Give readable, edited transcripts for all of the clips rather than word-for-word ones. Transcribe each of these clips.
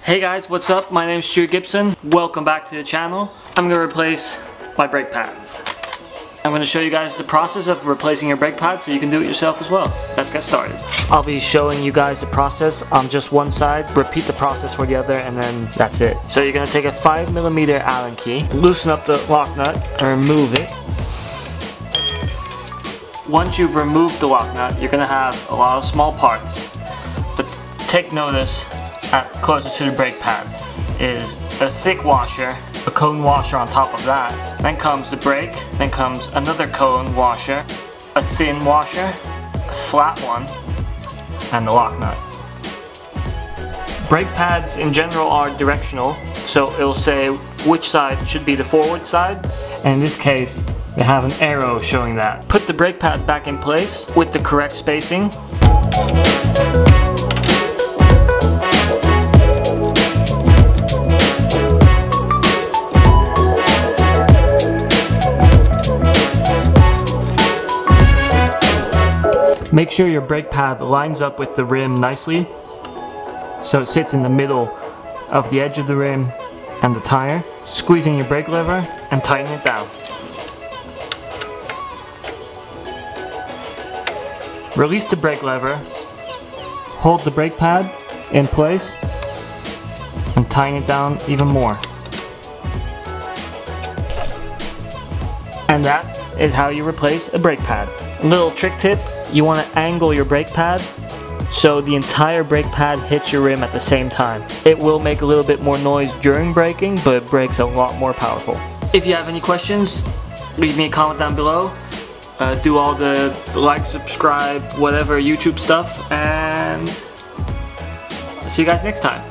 Hey guys, what's up? My name is Stuart Gibson. Welcome back to the channel. I'm going to replace my brake pads. I'm going to show you guys the process of replacing your brake pads so you can do it yourself as well. Let's get started. I'll be showing you guys the process on just one side, repeat the process for the other, and then that's it. So you're going to take a 5mm Allen key, loosen up the lock nut, and remove it. Once you've removed the lock nut, you're going to have a lot of small parts. But take notice, closest to the brake pad is a thick washer, a cone washer on top of that, then comes the brake, then comes another cone washer, a thin washer, a flat one, and the lock nut. Brake pads in general are directional, so it'll say which side should be the forward side, and in this case they have an arrow showing that. Put the brake pad back in place with the correct spacing. Make sure your brake pad lines up with the rim nicely, so it sits in the middle of the edge of the rim and the tire. Squeezing your brake lever and tighten it down. Release the brake lever, hold the brake pad in place, and tighten it down even more. And that is how you replace a brake pad. Little trick tip. You want to angle your brake pad so the entire brake pad hits your rim at the same time. It will make a little bit more noise during braking, but it brakes a lot more powerful. If you have any questions, leave me a comment down below. Do all the like, subscribe, whatever YouTube stuff, and see you guys next time.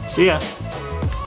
See ya.